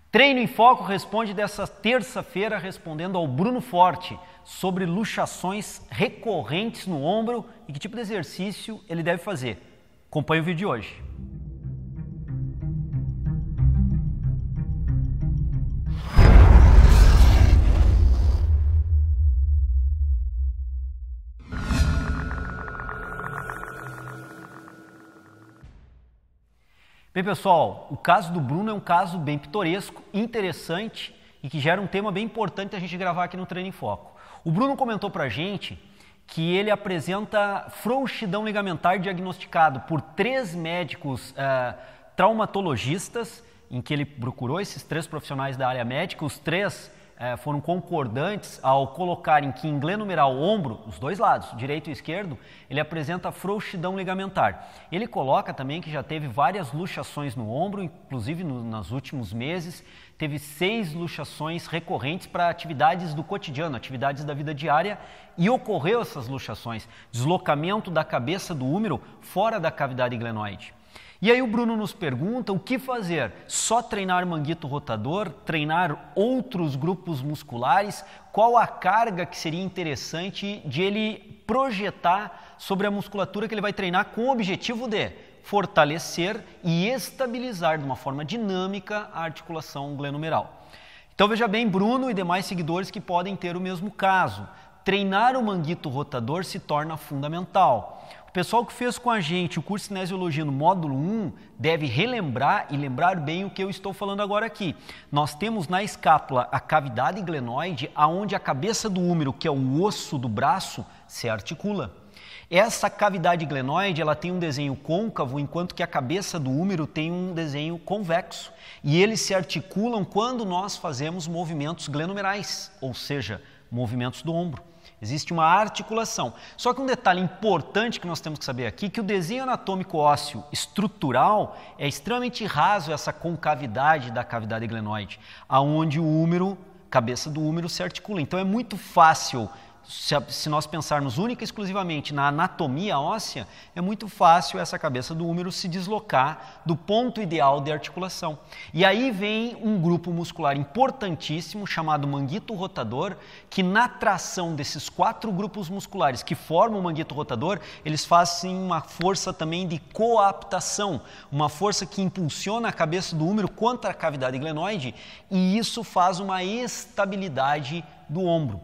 Treino em Foco responde dessa terça-feira respondendo ao Bruno Forte sobre luxações recorrentes no ombro e que tipo de exercício ele deve fazer. Acompanhe o vídeo de hoje. Bem, pessoal, o caso do Bruno é um caso bem pitoresco, interessante e que gera um tema bem importante a gente gravar aqui no Treino em Foco. O Bruno comentou pra gente que ele apresenta frouxidão ligamentar diagnosticado por 3 médicos traumatologistas, em que ele procurou esses 3 profissionais da área médica. Os 3 foram concordantes ao colocarem que em glenumeral ombro, os 2 lados, direito e esquerdo, ele apresenta frouxidão ligamentar. Ele coloca também que já teve várias luxações no ombro, inclusive nos últimos meses, teve 6 luxações recorrentes para atividades do cotidiano, atividades da vida diária, e ocorreu essas luxações, deslocamento da cabeça do úmero fora da cavidade glenoide. E aí o Bruno nos pergunta o que fazer, só treinar manguito rotador, treinar outros grupos musculares, qual a carga que seria interessante de ele projetar sobre a musculatura que ele vai treinar com o objetivo de fortalecer e estabilizar de uma forma dinâmica a articulação glenumeral. Então veja bem, Bruno e demais seguidores que podem ter o mesmo caso, treinar o manguito rotador se torna fundamental. O pessoal que fez com a gente o curso de Cinesiologia no módulo 1 deve relembrar e lembrar bem o que eu estou falando agora aqui. Nós temos na escápula a cavidade glenoide, aonde a cabeça do úmero, que é o osso do braço, se articula. Essa cavidade glenoide ela tem um desenho côncavo, enquanto que a cabeça do úmero tem um desenho convexo. E eles se articulam quando nós fazemos movimentos glenumerais, ou seja, movimentos do ombro. Existe uma articulação. Só que um detalhe importante que nós temos que saber aqui, que o desenho anatômico ósseo estrutural é extremamente raso essa concavidade da cavidade glenoide, aonde o úmero, cabeça do úmero se articula. Então é muito fácil, se nós pensarmos única e exclusivamente na anatomia óssea, é muito fácil essa cabeça do úmero se deslocar do ponto ideal de articulação. E aí vem um grupo muscular importantíssimo chamado manguito rotador, que na tração desses 4 grupos musculares que formam o manguito rotador, eles fazem uma força também de coaptação, uma força que impulsiona a cabeça do úmero contra a cavidade glenoide, e isso faz uma estabilidade do ombro.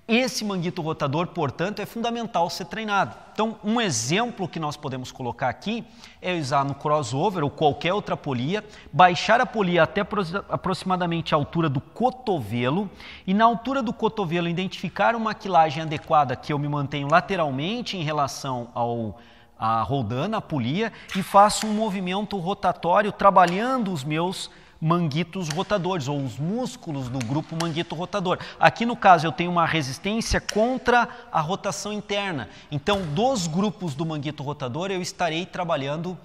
Esse manguito rotador, portanto, é fundamental ser treinado. Então, um exemplo que nós podemos colocar aqui é usar no crossover ou qualquer outra polia, baixar a polia até aproximadamente a altura do cotovelo e na altura do cotovelo identificar uma quilagem adequada que eu me mantenho lateralmente em relação à roldana, a polia, e faço um movimento rotatório trabalhando os meus manguitos rotadores, ou os músculos do grupo manguito rotador. Aqui no caso eu tenho uma resistência contra a rotação interna. Então, dos grupos do manguito rotador eu estarei trabalhando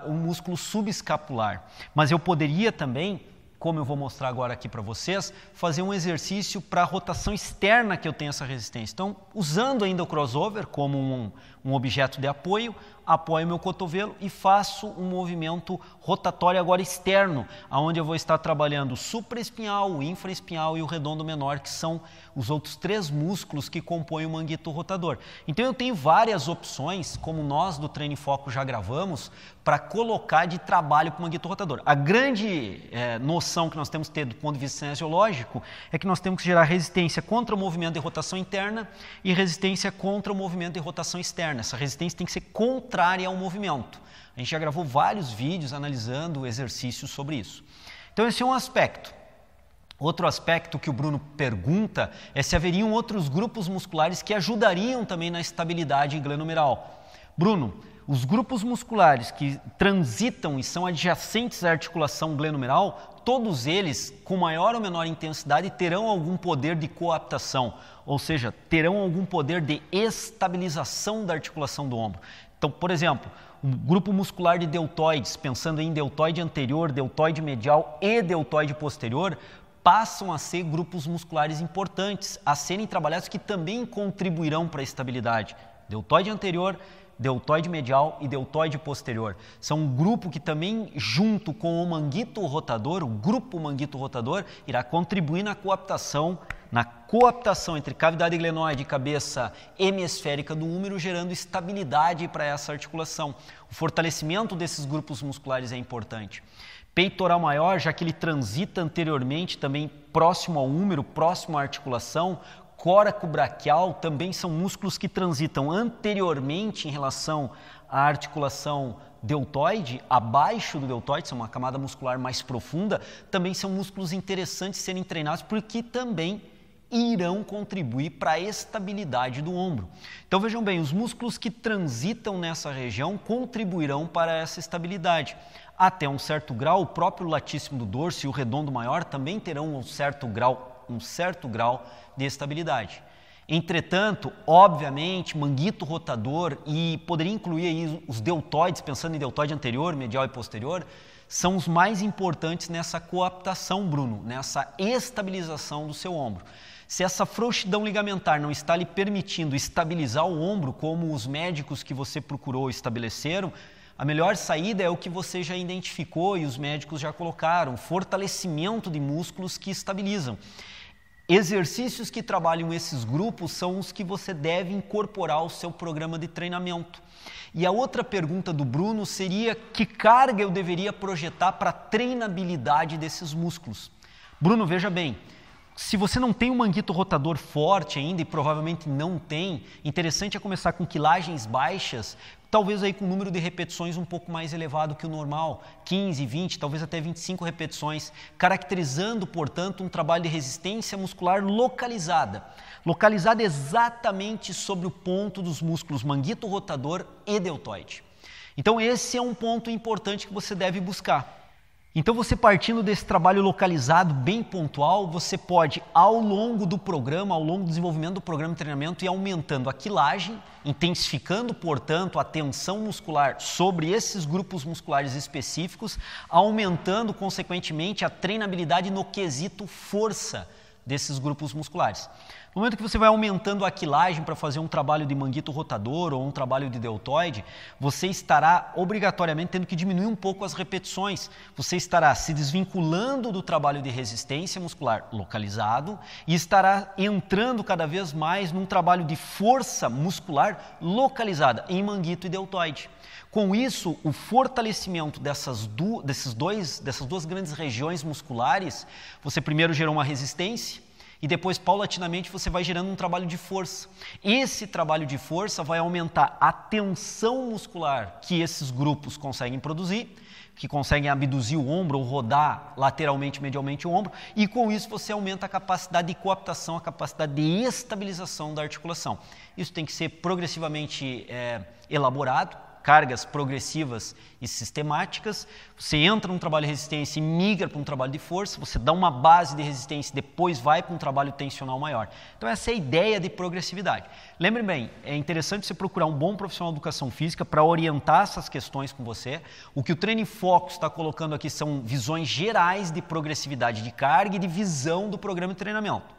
o músculo subescapular. Mas eu poderia também, como eu vou mostrar agora aqui para vocês, fazer um exercício para a rotação externa que eu tenho essa resistência. Então, usando ainda o crossover como um objeto de apoio, apoio meu cotovelo e faço um movimento rotatório agora externo, onde eu vou estar trabalhando o supraespinhal, o infraespinhal e o redondo menor, que são os outros 3 músculos que compõem o manguito rotador. Então eu tenho várias opções, como nós do Treino em Foco já gravamos, para colocar de trabalho para o manguito rotador. A grande noção que nós temos que ter do ponto de vista cinesiológico é que nós temos que gerar resistência contra o movimento de rotação interna e resistência contra o movimento de rotação externa. Essa resistência tem que ser contrária ao movimento. A gente já gravou vários vídeos analisando exercícios sobre isso. Então esse é um aspecto. Outro aspecto que o Bruno pergunta é se haveriam outros grupos musculares que ajudariam também na estabilidade glenumeral. Bruno, os grupos musculares que transitam e são adjacentes à articulação glenumeral, todos eles, com maior ou menor intensidade, terão algum poder de coaptação, ou seja, terão algum poder de estabilização da articulação do ombro. Então, por exemplo, o grupo muscular de deltoides, pensando em deltoide anterior, deltoide medial e deltoide posterior, passam a ser grupos musculares importantes, a serem trabalhados que também contribuirão para a estabilidade. Deltoide anterior, deltoide medial e deltoide posterior. São um grupo que também, junto com o manguito rotador, o grupo manguito rotador, irá contribuir na coaptação entre cavidade glenoide e cabeça hemisférica do húmero, gerando estabilidade para essa articulação. O fortalecimento desses grupos musculares é importante. Peitoral maior, já que ele transita anteriormente também próximo ao húmero, próximo à articulação. Córaco braquial também são músculos que transitam anteriormente em relação à articulação deltoide, abaixo do deltoide, são uma camada muscular mais profunda, também são músculos interessantes serem treinados porque também irão contribuir para a estabilidade do ombro. Então vejam bem, os músculos que transitam nessa região contribuirão para essa estabilidade. Até um certo grau, o próprio latíssimo do dorso e o redondo maior também terão um certo grau de estabilidade. Entretanto, obviamente, manguito rotador e poderia incluir aí os deltoides, pensando em deltoide anterior, medial e posterior, são os mais importantes nessa coaptação, Bruno, nessa estabilização do seu ombro. Se essa frouxidão ligamentar não está lhe permitindo estabilizar o ombro, como os médicos que você procurou estabeleceram, a melhor saída é o que você já identificou e os médicos já colocaram, fortalecimento de músculos que estabilizam. Exercícios que trabalham esses grupos são os que você deve incorporar ao seu programa de treinamento. E a outra pergunta do Bruno seria: que carga eu deveria projetar para a treinabilidade desses músculos? Bruno, veja bem, se você não tem um manguito rotador forte ainda, e provavelmente não tem, interessante é começar com quilagens baixas, talvez aí com um número de repetições um pouco mais elevado que o normal, 15, 20, talvez até 25 repetições, caracterizando, portanto, um trabalho de resistência muscular localizada exatamente sobre o ponto dos músculos manguito rotador e deltoide. Então esse é um ponto importante que você deve buscar. Então você, partindo desse trabalho localizado, bem pontual, você pode, ao longo do programa, ao longo do desenvolvimento do programa de treinamento, ir aumentando a quilagem, intensificando, portanto, a tensão muscular sobre esses grupos musculares específicos, aumentando, consequentemente, a treinabilidade no quesito força desses grupos musculares. No momento que você vai aumentando a quilagem para fazer um trabalho de manguito rotador ou um trabalho de deltoide, você estará obrigatoriamente tendo que diminuir um pouco as repetições. Você estará se desvinculando do trabalho de resistência muscular localizado e estará entrando cada vez mais num trabalho de força muscular localizada em manguito e deltoide. Com isso, o fortalecimento dessas duas grandes regiões musculares, você primeiro gerou uma resistência, e depois, paulatinamente, você vai gerando um trabalho de força. Esse trabalho de força vai aumentar a tensão muscular que esses grupos conseguem produzir, que conseguem abduzir o ombro ou rodar lateralmente, medialmente o ombro, e com isso você aumenta a capacidade de coaptação, a capacidade de estabilização da articulação. Isso tem que ser progressivamente elaborado, cargas progressivas e sistemáticas. Você entra num trabalho de resistência e migra para um trabalho de força, você dá uma base de resistência e depois vai para um trabalho tensional maior. Então essa é a ideia de progressividade. Lembre bem, é interessante você procurar um bom profissional de educação física para orientar essas questões com você. O que o Treino em Foco está colocando aqui são visões gerais de progressividade de carga e de visão do programa de treinamento.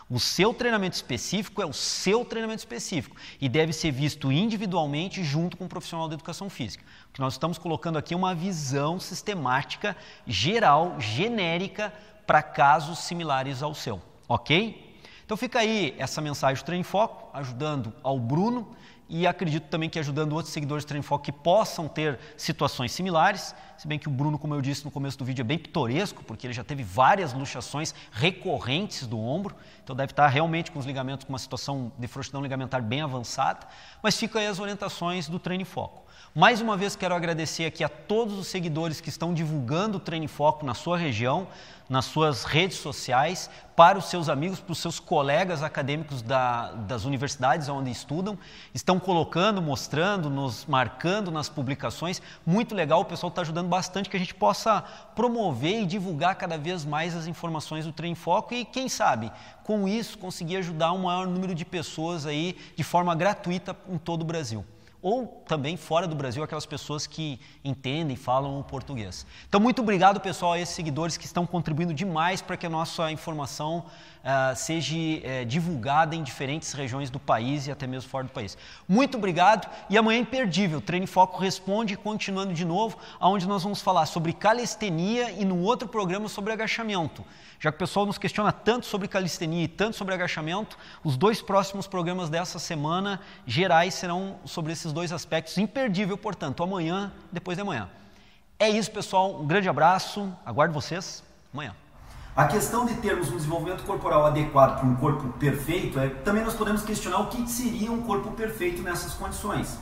O seu treinamento específico é o seu treinamento específico e deve ser visto individualmente junto com o profissional da educação física. O que nós estamos colocando aqui é uma visão sistemática, geral, genérica, para casos similares ao seu, ok? Então fica aí essa mensagem do Treino em Foco, ajudando ao Bruno e acredito também que ajudando outros seguidores do Treino em Foco que possam ter situações similares, se bem que o Bruno, como eu disse no começo do vídeo, é bem pitoresco, porque ele já teve várias luxações recorrentes do ombro, então deve estar realmente com os ligamentos com uma situação de frouxidão ligamentar bem avançada, mas ficam aí as orientações do Treino em Foco. Mais uma vez quero agradecer aqui a todos os seguidores que estão divulgando o Treino em Foco na sua região, nas suas redes sociais, para os seus amigos, para os seus colegas acadêmicos das universidades onde estudam, estão colocando, mostrando, nos marcando nas publicações. Muito legal, o pessoal está ajudando bastante que a gente possa promover e divulgar cada vez mais as informações do Treino em Foco e, quem sabe, com isso conseguir ajudar um maior número de pessoas aí de forma gratuita em todo o Brasil. ou também fora do Brasil, aquelas pessoas que entendem, falam o português. Então, muito obrigado, pessoal, a esses seguidores que estão contribuindo demais para que a nossa informação seja divulgada em diferentes regiões do país e até mesmo fora do país. Muito obrigado e amanhã é imperdível. Treino em Foco responde, continuando de novo, onde nós vamos falar sobre calistenia e no outro programa sobre agachamento. Já que o pessoal nos questiona tanto sobre calistenia e tanto sobre agachamento, os 2 próximos programas dessa semana gerais serão sobre esses 2 aspectos. Imperdível, portanto, amanhã, depois de amanhã. É isso, pessoal. Um grande abraço. Aguardo vocês amanhã. A questão de termos um desenvolvimento corporal adequado para um corpo perfeito, também nós podemos questionar o que seria um corpo perfeito nessas condições.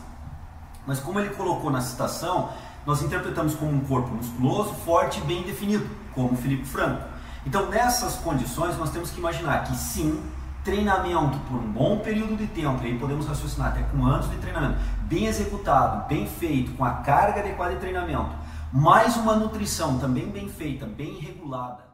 Mas como ele colocou na citação, nós interpretamos como um corpo musculoso, forte e bem definido, como o Felipe Franco. Então, nessas condições, nós temos que imaginar que sim, treinamento por um bom período de tempo, e aí podemos raciocinar até com anos de treinamento, bem executado, bem feito, com a carga adequada de treinamento, mais uma nutrição também bem feita, bem regulada,